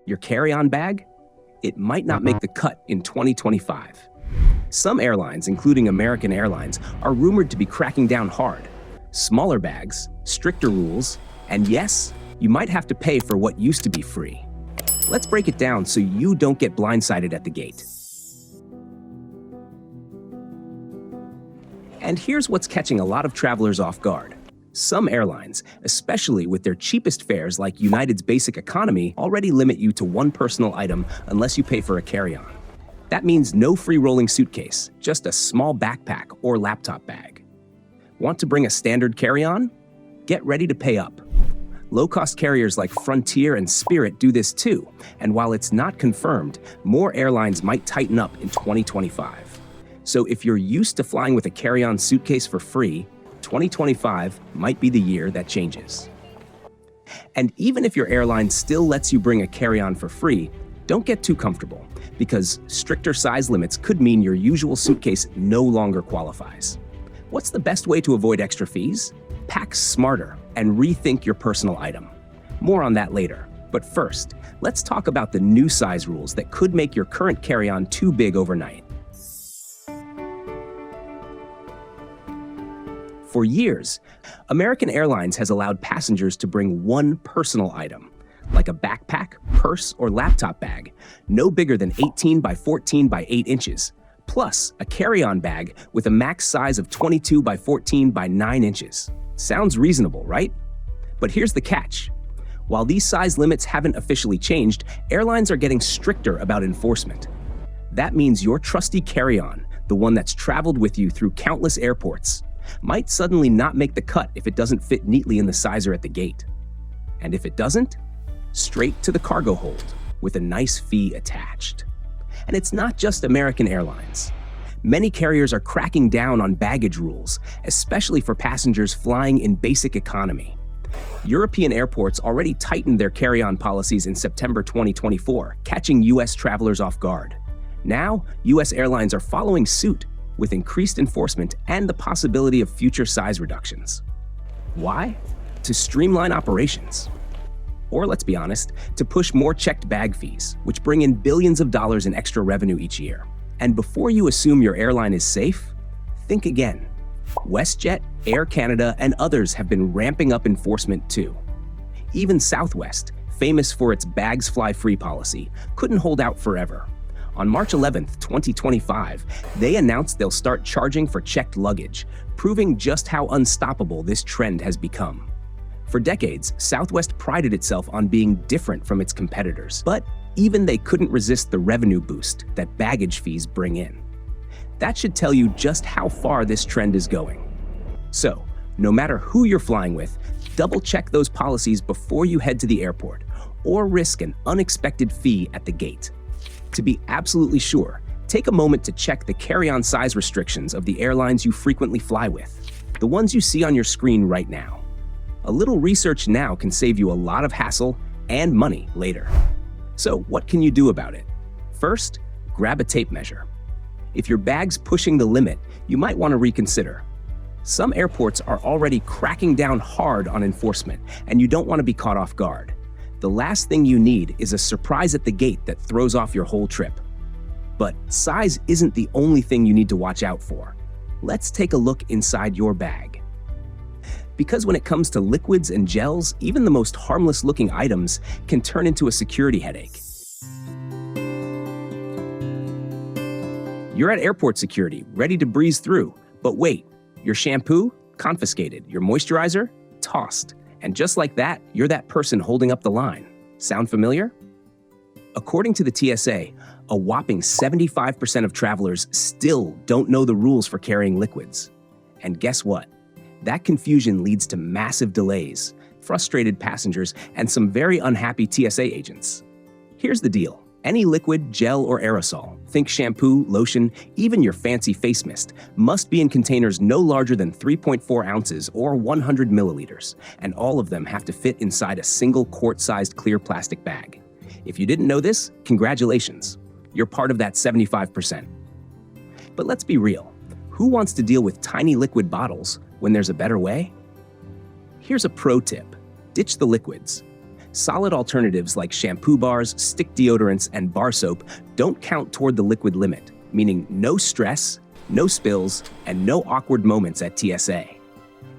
Your carry-on bag? It might not make the cut in 2025. Some airlines, including American Airlines, are rumored to be cracking down hard. Smaller bags, stricter rules, and yes, you might have to pay for what used to be free. Let's break it down so you don't get blindsided at the gate. And here's what's catching a lot of travelers off guard. Some airlines, especially with their cheapest fares like United's Basic Economy, already limit you to one personal item unless you pay for a carry-on. That means no free rolling suitcase, just a small backpack or laptop bag. Want to bring a standard carry-on? Get ready to pay up. Low-cost carriers like Frontier and Spirit do this too, and while it's not confirmed, more airlines might tighten up in 2025. So if you're used to flying with a carry-on suitcase for free, 2025 might be the year that changes. And even if your airline still lets you bring a carry-on for free, don't get too comfortable, because stricter size limits could mean your usual suitcase no longer qualifies. What's the best way to avoid extra fees? Pack smarter and rethink your personal item. More on that later. But first, let's talk about the new size rules that could make your current carry-on too big overnight. For years, American Airlines has allowed passengers to bring one personal item, like a backpack, purse, or laptop bag, no bigger than 18 by 14 by 8 inches, plus a carry-on bag with a max size of 22 by 14 by 9 inches. Sounds reasonable, right? But here's the catch. While these size limits haven't officially changed, airlines are getting stricter about enforcement. That means your trusty carry-on, the one that's traveled with you through countless airports, might suddenly not make the cut if it doesn't fit neatly in the sizer at the gate. And if it doesn't, straight to the cargo hold with a nice fee attached. And it's not just American Airlines. Many carriers are cracking down on baggage rules, especially for passengers flying in basic economy. European airports already tightened their carry-on policies in September 2024, catching US travelers off guard. Now, US airlines are following suit with increased enforcement and the possibility of future size reductions. Why? To streamline operations. Or let's be honest, to push more checked bag fees, which bring in billions of dollars in extra revenue each year. And before you assume your airline is safe, think again. WestJet, Air Canada, and others have been ramping up enforcement too. Even Southwest, famous for its bags fly free policy, couldn't hold out forever. On March 11, 2025, they announced they'll start charging for checked luggage, proving just how unstoppable this trend has become. For decades, Southwest prided itself on being different from its competitors, but even they couldn't resist the revenue boost that baggage fees bring in. That should tell you just how far this trend is going. So, no matter who you're flying with, double-check those policies before you head to the airport, or risk an unexpected fee at the gate. To be absolutely sure, take a moment to check the carry-on size restrictions of the airlines you frequently fly with, the ones you see on your screen right now. A little research now can save you a lot of hassle and money later. So what can you do about it? First, grab a tape measure. If your bag's pushing the limit, you might want to reconsider. Some airports are already cracking down hard on enforcement, and you don't want to be caught off guard. The last thing you need is a surprise at the gate that throws off your whole trip. But size isn't the only thing you need to watch out for. Let's take a look inside your bag. Because when it comes to liquids and gels, even the most harmless-looking items can turn into a security headache. You're at airport security, ready to breeze through. But wait, your shampoo? Confiscated. Your moisturizer? Tossed. And just like that, you're that person holding up the line. Sound familiar? According to the TSA, a whopping 75% of travelers still don't know the rules for carrying liquids. And guess what? That confusion leads to massive delays, frustrated passengers, and some very unhappy TSA agents. Here's the deal. Any liquid, gel, or aerosol, think shampoo, lotion, even your fancy face mist, must be in containers no larger than 3.4 ounces or 100 milliliters, and all of them have to fit inside a single quart-sized clear plastic bag. If you didn't know this, congratulations. You're part of that 75%. But let's be real. Who wants to deal with tiny liquid bottles when there's a better way? Here's a pro tip. Ditch the liquids. Solid alternatives like shampoo bars, stick deodorants, and bar soap don't count toward the liquid limit, meaning no stress, no spills, and no awkward moments at TSA.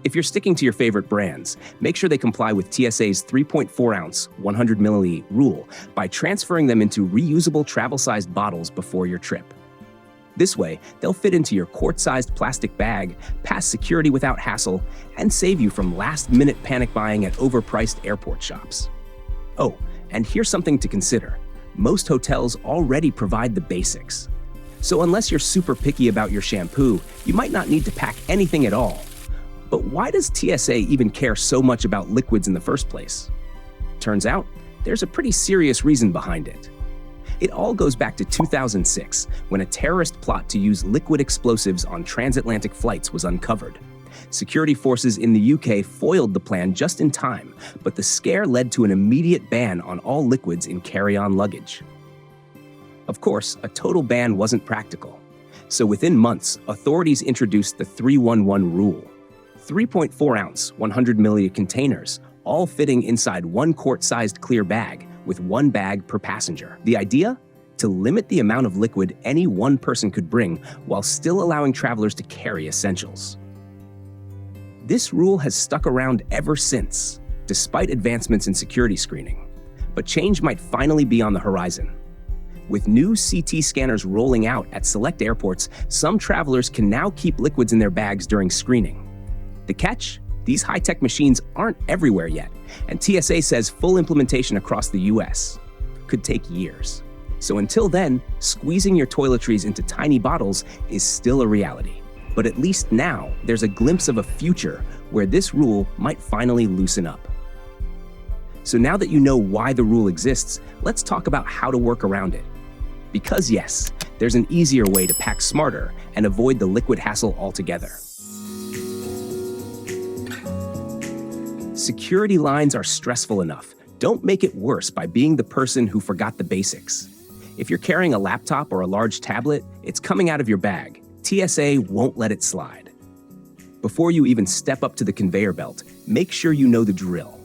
If you're sticking to your favorite brands, make sure they comply with TSA's 3.4-ounce, 100 milliliter rule by transferring them into reusable travel-sized bottles before your trip. This way, they'll fit into your quart-sized plastic bag, pass security without hassle, and save you from last-minute panic buying at overpriced airport shops. Oh, and here's something to consider. Most hotels already provide the basics. So unless you're super picky about your shampoo, you might not need to pack anything at all. But why does TSA even care so much about liquids in the first place? Turns out, there's a pretty serious reason behind it. It all goes back to 2006, when a terrorist plot to use liquid explosives on transatlantic flights was uncovered. Security forces in the UK foiled the plan just in time, but the scare led to an immediate ban on all liquids in carry-on luggage. Of course, a total ban wasn't practical. So within months, authorities introduced the 311 rule. 3.4-ounce, 100 milliliter containers, all fitting inside one quart-sized clear bag, with one bag per passenger. The idea? To limit the amount of liquid any one person could bring while still allowing travelers to carry essentials. This rule has stuck around ever since, despite advancements in security screening. But change might finally be on the horizon. With new CT scanners rolling out at select airports, some travelers can now keep liquids in their bags during screening. The catch? These high-tech machines aren't everywhere yet, and TSA says full implementation across the US could take years. So until then, squeezing your toiletries into tiny bottles is still a reality. But at least now, there's a glimpse of a future where this rule might finally loosen up. So now that you know why the rule exists, let's talk about how to work around it. Because yes, there's an easier way to pack smarter and avoid the liquid hassle altogether. Security lines are stressful enough. Don't make it worse by being the person who forgot the basics. If you're carrying a laptop or a large tablet, it's coming out of your bag. TSA won't let it slide. Before you even step up to the conveyor belt, make sure you know the drill.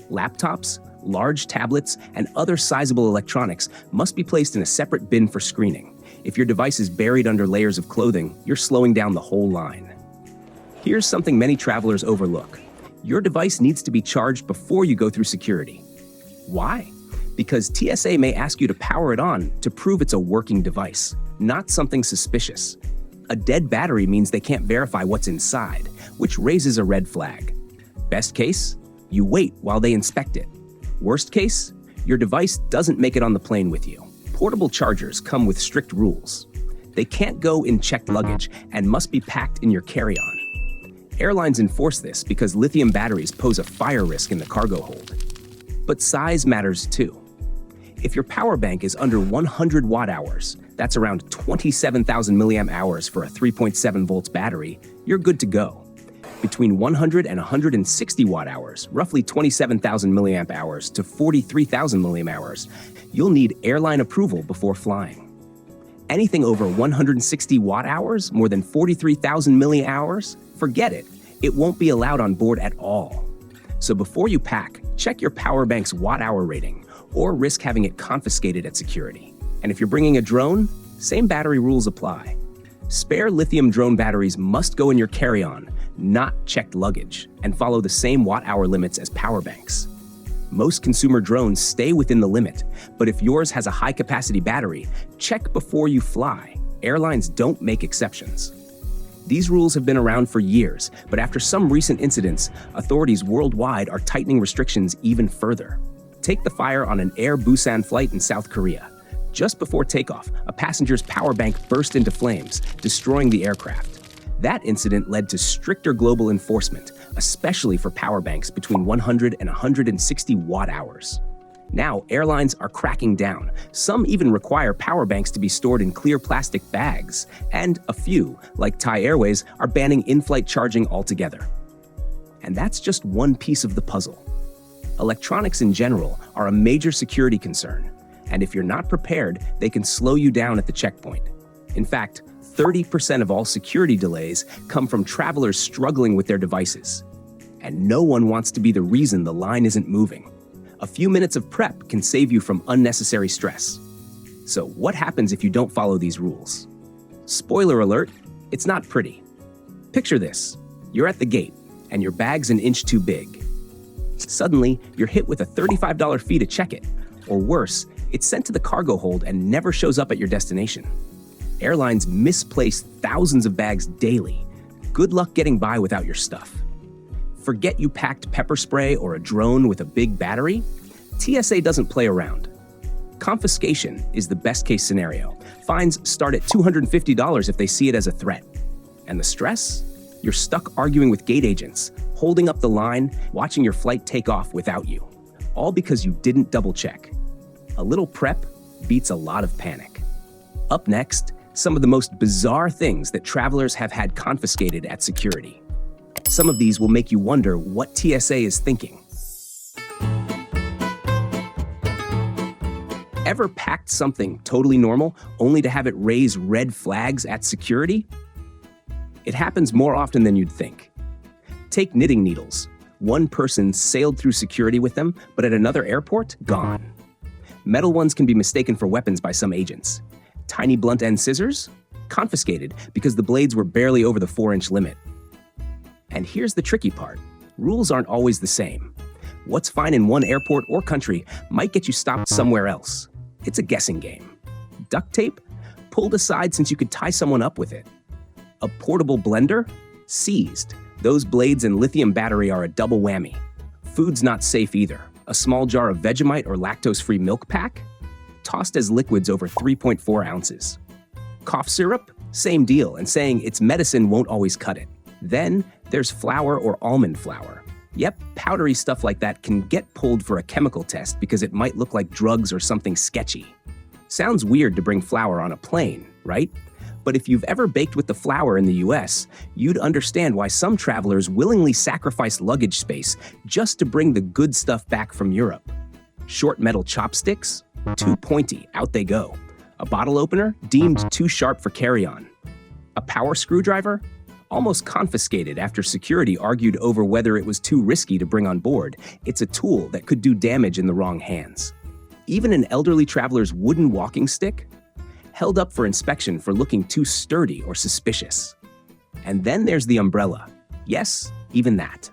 Laptops, large tablets, and other sizable electronics must be placed in a separate bin for screening. If your device is buried under layers of clothing, you're slowing down the whole line. Here's something many travelers overlook. Your device needs to be charged before you go through security. Why? Because TSA may ask you to power it on to prove it's a working device, not something suspicious. A dead battery means they can't verify what's inside, which raises a red flag. Best case, you wait while they inspect it. Worst case, your device doesn't make it on the plane with you. Portable chargers come with strict rules. They can't go in checked luggage and must be packed in your carry-on. Airlines enforce this because lithium batteries pose a fire risk in the cargo hold. But size matters too. If your power bank is under 100 watt-hours, that's around 27,000 milliamp hours for a 3.7 volts battery, you're good to go. Between 100 and 160 watt-hours, roughly 27,000 milliamp hours to 43,000 milliamp hours, you'll need airline approval before flying. Anything over 160 watt-hours, more than 43,000 milliamp hours, forget it. It won't be allowed on board at all. So before you pack, check your power bank's watt-hour rating, or risk having it confiscated at security. And if you're bringing a drone, same battery rules apply. Spare lithium drone batteries must go in your carry-on, not checked luggage, and follow the same watt-hour limits as power banks. Most consumer drones stay within the limit, but if yours has a high-capacity battery, check before you fly. Airlines don't make exceptions. These rules have been around for years, but after some recent incidents, authorities worldwide are tightening restrictions even further. Take the fire on an Air Busan flight in South Korea. Just before takeoff, a passenger's power bank burst into flames, destroying the aircraft. That incident led to stricter global enforcement, especially for power banks between 100 and 160 watt-hours. Now, airlines are cracking down. Some even require power banks to be stored in clear plastic bags, and a few, like Thai Airways, are banning in-flight charging altogether. And that's just one piece of the puzzle. Electronics in general are a major security concern, and if you're not prepared, they can slow you down at the checkpoint. In fact, 30% of all security delays come from travelers struggling with their devices. And no one wants to be the reason the line isn't moving. A few minutes of prep can save you from unnecessary stress. So what happens if you don't follow these rules? Spoiler alert, it's not pretty. Picture this. You're at the gate, and your bag's an inch too big. Suddenly, you're hit with a $35 fee to check it. Or worse, it's sent to the cargo hold and never shows up at your destination. Airlines misplace thousands of bags daily. Good luck getting by without your stuff. Forget you packed pepper spray or a drone with a big battery. TSA doesn't play around. Confiscation is the best-case scenario. Fines start at $250 if they see it as a threat. And the stress? You're stuck arguing with gate agents, holding up the line, watching your flight take off without you. All because you didn't double-check. A little prep beats a lot of panic. Up next, some of the most bizarre things that travelers have had confiscated at security. Some of these will make you wonder what TSA is thinking. Ever packed something totally normal only to have it raise red flags at security? It happens more often than you'd think. Take knitting needles. One person sailed through security with them, but at another airport, gone. Metal ones can be mistaken for weapons by some agents. Tiny blunt end scissors? Confiscated because the blades were barely over the 4-inch limit. And here's the tricky part. Rules aren't always the same. What's fine in one airport or country might get you stopped somewhere else. It's a guessing game. Duct tape? Pulled aside since you could tie someone up with it. A portable blender? Seized. Those blades and lithium battery are a double whammy. Food's not safe either. A small jar of Vegemite or lactose-free milk pack? Tossed as liquids over 3.4 ounces. Cough syrup? Same deal, and saying it's medicine won't always cut it. Then there's flour or almond flour. Yep, powdery stuff like that can get pulled for a chemical test because it might look like drugs or something sketchy. Sounds weird to bring flour on a plane, right? But if you've ever baked with the flour in the US, you'd understand why some travelers willingly sacrifice luggage space just to bring the good stuff back from Europe. Short metal chopsticks? Too pointy, out they go. A bottle opener? Deemed too sharp for carry-on. A power screwdriver? Almost confiscated after security argued over whether it was too risky to bring on board. It's a tool that could do damage in the wrong hands. Even an elderly traveler's wooden walking stick? Held up for inspection for looking too sturdy or suspicious. And then there's the umbrella. Yes, even that.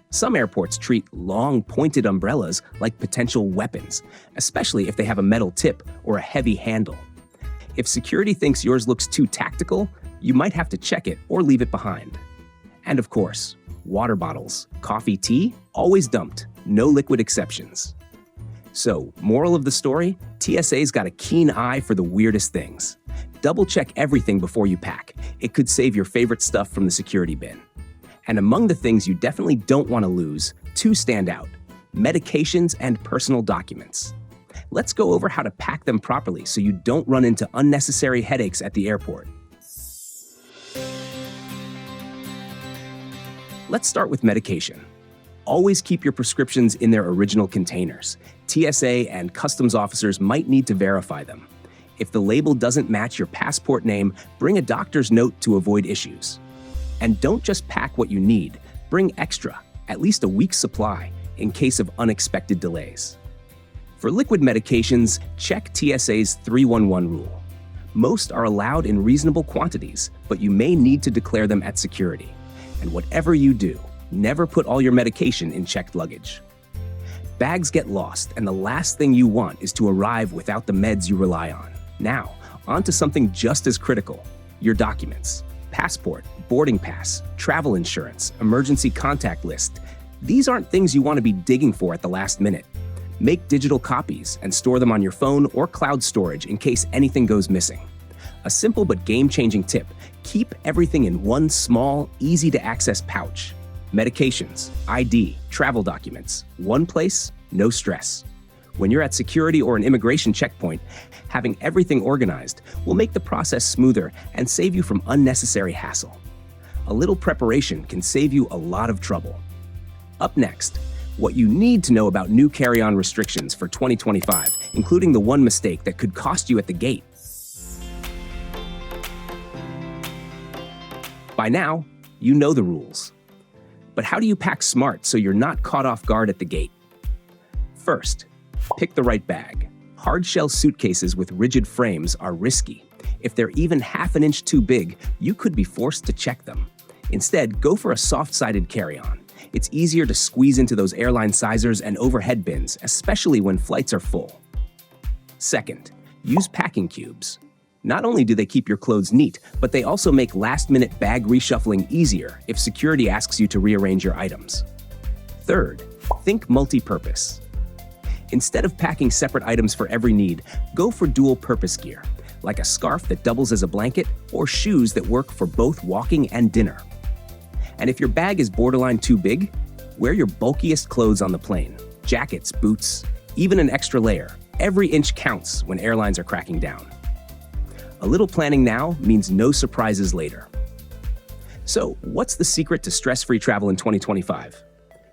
Some airports treat long, pointed umbrellas like potential weapons, especially if they have a metal tip or a heavy handle. If security thinks yours looks too tactical, you might have to check it or leave it behind. And of course, water bottles, coffee, tea, always dumped, no liquid exceptions. So, moral of the story, TSA's got a keen eye for the weirdest things. Double check everything before you pack. It could save your favorite stuff from the security bin. And among the things you definitely don't want to lose, two stand out: medications and personal documents. Let's go over how to pack them properly so you don't run into unnecessary headaches at the airport. Let's start with medication. Always keep your prescriptions in their original containers. TSA and customs officers might need to verify them. If the label doesn't match your passport name, bring a doctor's note to avoid issues. And don't just pack what you need, bring extra, at least a week's supply, in case of unexpected delays. For liquid medications, check TSA's 311 rule. Most are allowed in reasonable quantities, but you may need to declare them at security. And whatever you do, never put all your medication in checked luggage. Bags get lost, and the last thing you want is to arrive without the meds you rely on. Now, on to something just as critical: your documents. Passport, boarding pass, travel insurance, emergency contact list. These aren't things you want to be digging for at the last minute. Make digital copies and store them on your phone or cloud storage in case anything goes missing. A simple but game-changing tip: keep everything in one small, easy-to-access pouch. Medications, ID, travel documents, one place, no stress. When you're at security or an immigration checkpoint, having everything organized will make the process smoother and save you from unnecessary hassle. A little preparation can save you a lot of trouble. Up next, what you need to know about new carry-on restrictions for 2025, including the one mistake that could cost you at the gate. By now, you know the rules. But how do you pack smart so you're not caught off guard at the gate? First, pick the right bag. Hard-shell suitcases with rigid frames are risky. If they're even half an inch too big, you could be forced to check them. Instead, go for a soft-sided carry-on. It's easier to squeeze into those airline sizers and overhead bins, especially when flights are full. Second, use packing cubes. Not only do they keep your clothes neat, but they also make last-minute bag reshuffling easier if security asks you to rearrange your items. Third, think multi-purpose. Instead of packing separate items for every need, go for dual-purpose gear, like a scarf that doubles as a blanket or shoes that work for both walking and dinner. And if your bag is borderline too big, wear your bulkiest clothes on the plane. Jackets, boots, even an extra layer. Every inch counts when airlines are cracking down. A little planning now means no surprises later. So, what's the secret to stress-free travel in 2025?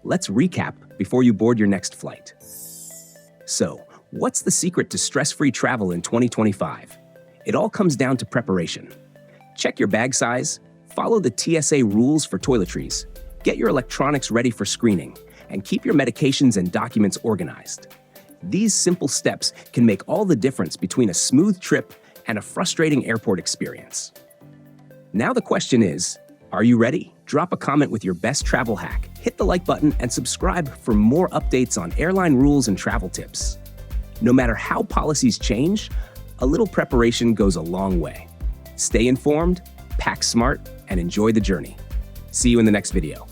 Let's recap before you board your next flight. So, what's the secret to stress-free travel in 2025? It all comes down to preparation. Check your bag size, follow the TSA rules for toiletries, get your electronics ready for screening, and keep your medications and documents organized. These simple steps can make all the difference between a smooth trip and a frustrating airport experience. Now the question is, are you ready? Drop a comment with your best travel hack, hit the like button, and subscribe for more updates on airline rules and travel tips. No matter how policies change, a little preparation goes a long way. Stay informed, pack smart, and enjoy the journey. See you in the next video.